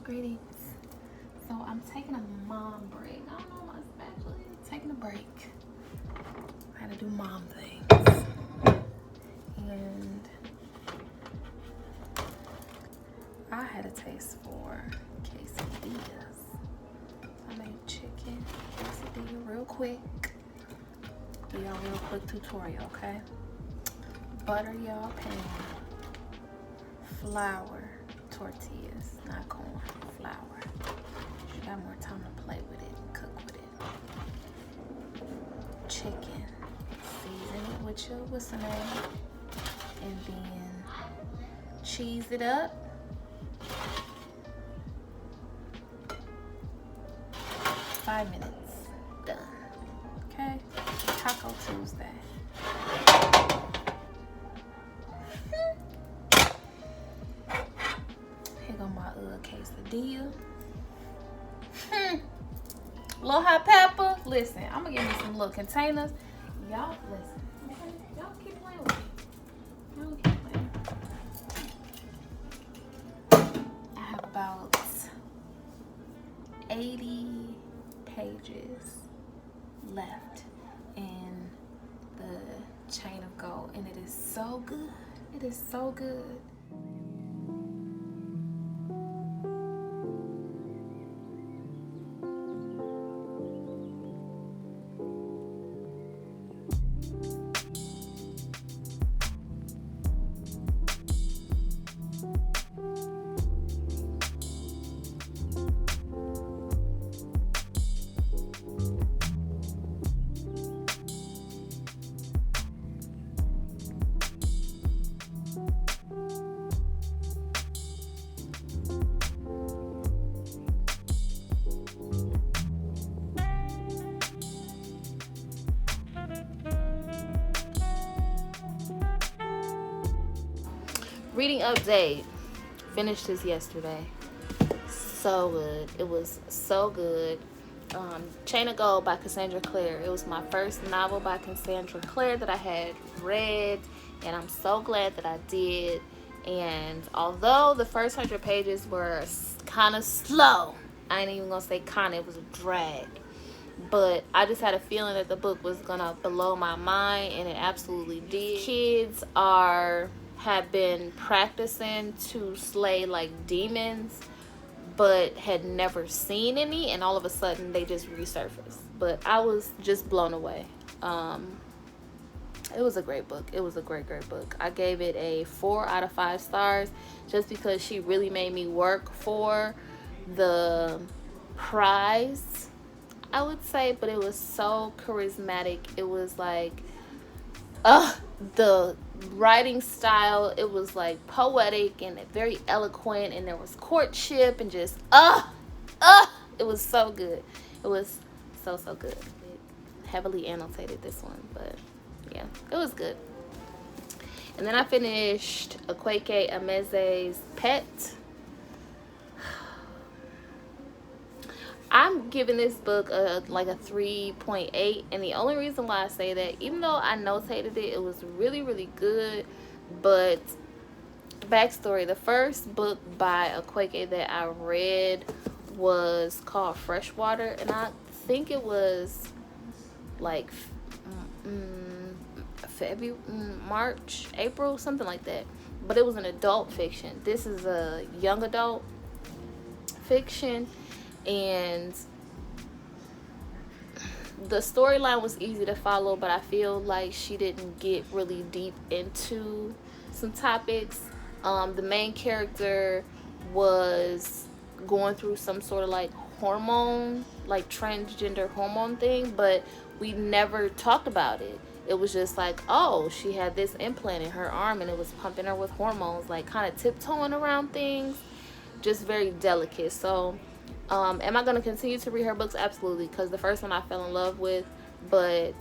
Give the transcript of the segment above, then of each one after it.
Greetings. So I'm taking a mom break. I don't know my spatula. Taking a break. I had to do mom things. And I had a taste for quesadillas. I made chicken quesadilla real quick. Do y'all real quick tutorial, okay? Butter y'all pan. Flour tortillas, not corn, flour. You got more time to play with it and cook with it. Chicken, season it with your what's name, and then cheese it up. 5 minutes, done. Okay, Taco Tuesday. Here go my quesadilla. Little hot pepper. Listen, I'm gonna give me some little containers. Y'all listen. Y'all keep playing with me. Y'all keep playing. I have about 80 pages left in the Chain of Gold, and it is so good. It is so good. Reading update. Finished this yesterday. So good. It was so good. Chain of Gold by Cassandra Clare. It was my first novel by Cassandra Clare that I had read, and I'm so glad that I did. And although the first 100 pages were kind of slow, I ain't even gonna say kind of, it was a drag. But I just had a feeling that the book was gonna blow my mind, and it absolutely did. Kids have been practicing to slay like demons, but had never seen any, and all of a sudden they just resurfaced. But I was just blown away. It was a great book. It was a great book. I gave it a 4 out of 5 stars just because she really made me work for the prize, I would say. But it was so charismatic. It was like the writing style, it was like poetic and very eloquent, and there was courtship and just it was so good. It was so good. It heavily annotated this one, but yeah, it was good. And then I finished Akwaeke Emeze's Pet. I'm giving this book like a 3.8, and the only reason why I say that, even though I notated it, it was really good. But backstory: the first book by Akwaeke that I read was called Freshwater, and I think it was like February, March, April, something like that. But it was an adult fiction. This is a young adult fiction. And the storyline was easy to follow, but I feel like she didn't get really deep into some topics. The main character was going through some sort of like hormone, like transgender hormone thing, but we never talked about it. It was just like, oh, she had this implant in her arm and it was pumping her with hormones, like kind of tiptoeing around things, just very delicate. So am I going to continue to read her books? Absolutely, because the first one I fell in love with, but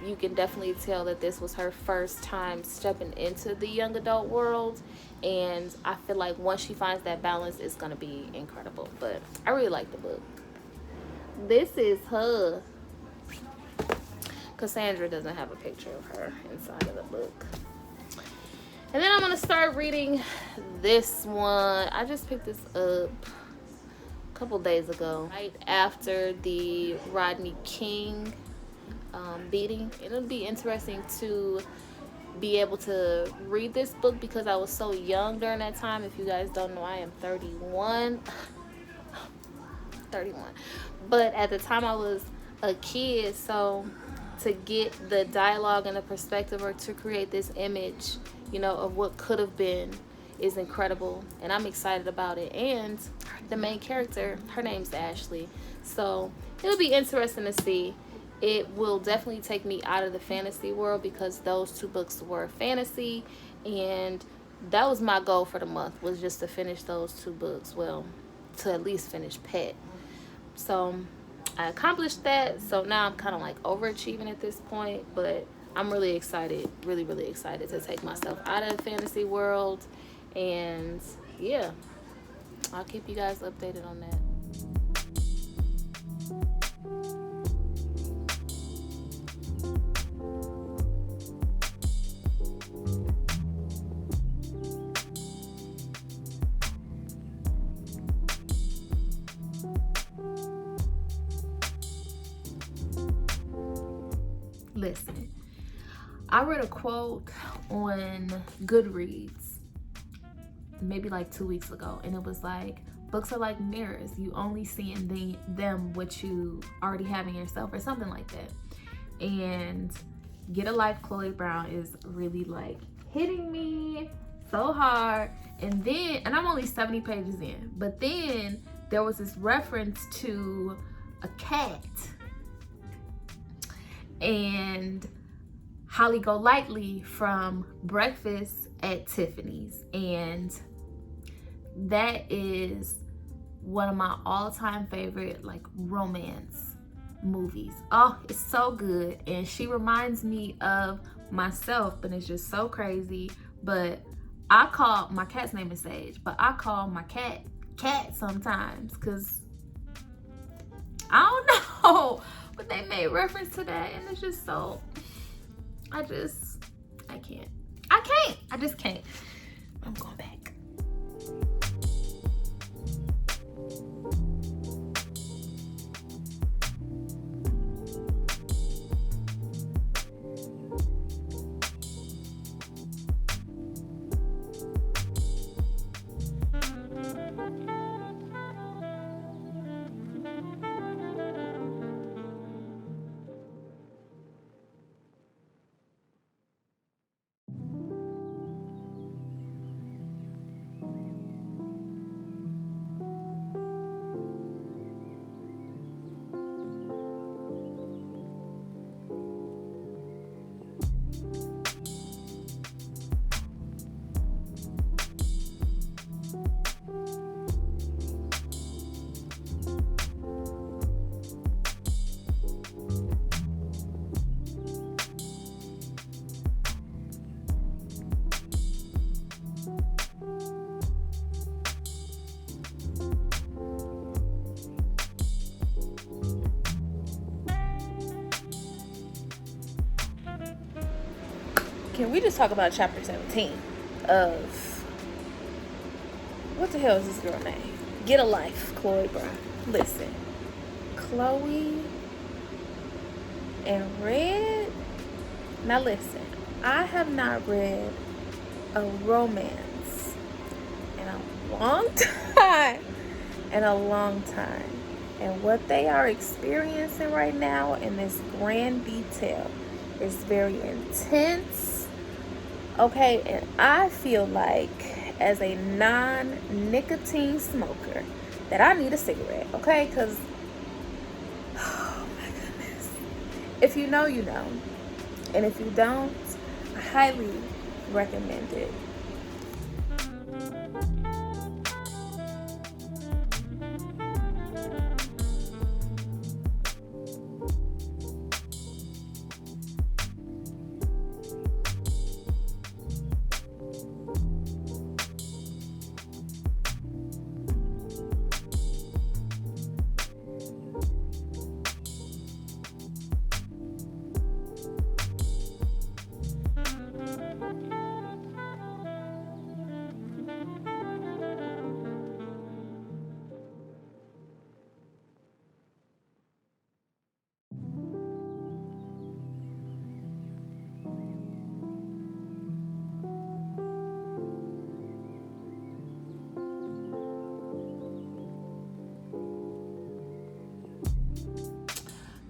you can definitely tell that this was her first time stepping into the young adult world, and I feel like once she finds that balance, it's going to be incredible. But I really like the book. This is her. Cassandra doesn't have a picture of her inside of the book. And then I'm going to start reading this one. I just picked this up couple days ago, right after the Rodney King beating. It'll be interesting to be able to read this book because I was so young during that time. If you guys don't know, I am 31. 31. But at the time I was a kid, so to get the dialogue and the perspective, or to create this image, of what could have been, is incredible, and I'm excited about it. And the main character, her name's Ashley, so it'll be interesting to see. It will definitely take me out of the fantasy world because those two books were fantasy, and that was my goal for the month, was just to finish those two books. Well, to at least finish Pet. So I accomplished that, so now I'm kind of like overachieving at this point, but I'm really excited, really, really excited to take myself out of the fantasy world. And yeah, I'll keep you guys updated on that. Listen, I read a quote on Goodreads maybe like 2 weeks ago, and it was like, books are like mirrors. You only see in them what you already have in yourself, or something like that. And Get a Life, Chloe Brown is really like hitting me so hard. And I'm only 70 pages in, but then there was this reference to a cat and Holly Golightly from Breakfast at Tiffany's, and that is one of my all-time favorite like romance movies. Oh, it's so good, and she reminds me of myself, but it's just so crazy. But my cat's name is Sage, but I call my cat sometimes because I don't know, but they made reference to that, and it's just so, I just can't. I'm going back. Can we just talk about chapter 17 of, what the hell is this girl name? Get a Life, Chloe Brown. Listen, Chloe and Red. Now listen, I have not read a romance in a long time. And what they are experiencing right now in this grand detail is very intense. Okay, and I feel like, as a non-nicotine smoker, that I need a cigarette, okay? Because, oh my goodness. If you know, you know. And if you don't, I highly recommend it.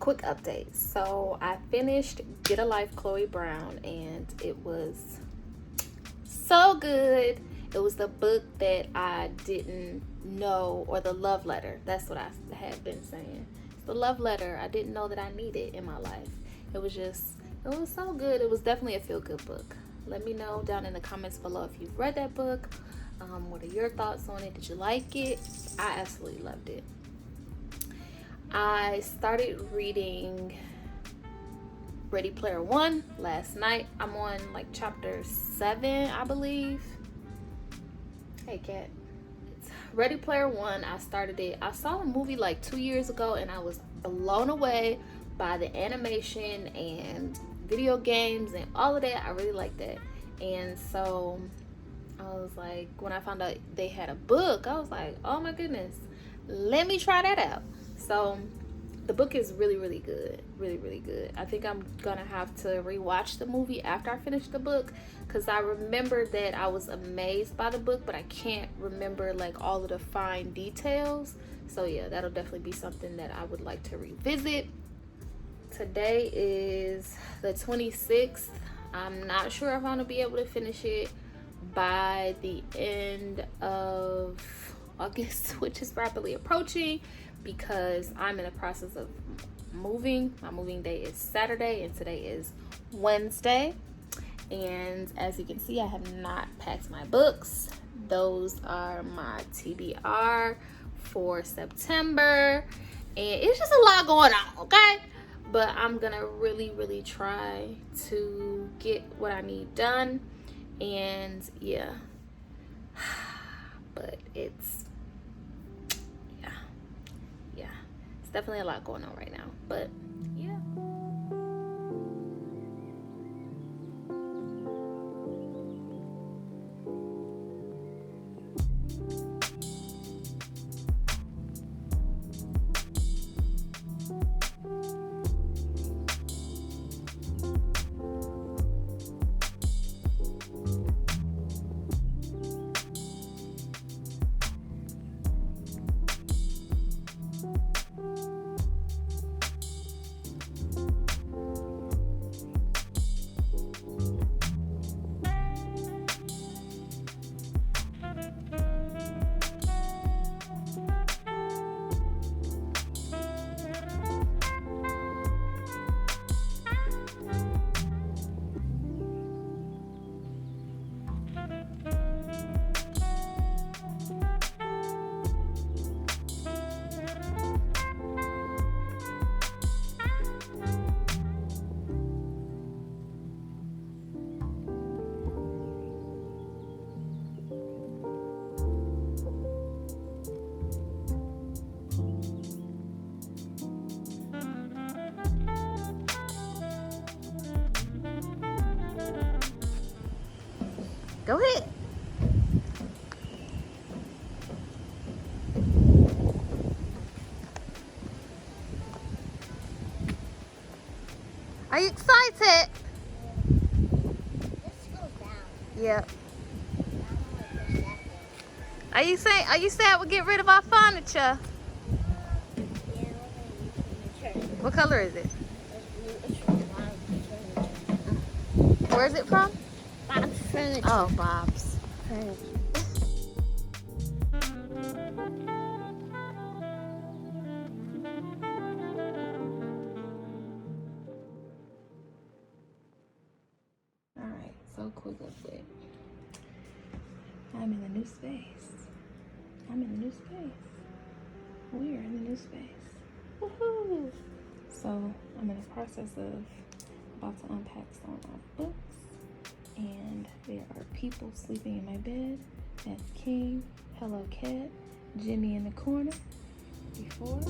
quick update. So I finished Get a Life, Chloe Brown, and it was so good. It was the book that I didn't know, or the love letter. That's what I had been saying. It's the love letter I didn't know that I needed in my life. It was so good. It was definitely a feel-good book. Let me know down in the comments below if you've read that book. What are your thoughts on it? Did you like it? I absolutely loved it. I started reading Ready Player One last night. I'm on like chapter 7, I believe. Hey, cat. It's Ready Player One. I started it. I saw the movie like 2 years ago, and I was blown away by the animation and video games and all of that. I really liked that. And so I was like, when I found out they had a book, I was like, oh my goodness, let me try that out. So the book is really, really good. Really, really good. I think I'm gonna have to rewatch the movie after I finish the book, because I remember that I was amazed by the book, but I can't remember like all of the fine details. So yeah, that'll definitely be something that I would like to revisit. Today is the 26th. I'm not sure if I'm gonna be able to finish it by the end of August, which is rapidly approaching, because I'm in the process of moving. My moving day is Saturday and today is Wednesday. And as you can see, I have not packed my books. Those are my TBR for September. And it's just a lot going on, okay? But I'm gonna really, really try to get what I need done. And yeah. But it's definitely a lot going on right now, but yeah. Go ahead. Are you excited? Yep. Are you sad we'll get rid of our furniture? What color is it? Where is it from? Bob's Furniture. Oh, Bob's Furniture. Alright, so quick update. I'm in the new space. We're in the new space. Woohoo! So I'm in the process of about to unpack some of my books. And there are people sleeping in my bed. That's King, Hello Cat, Jimmy in the corner. Before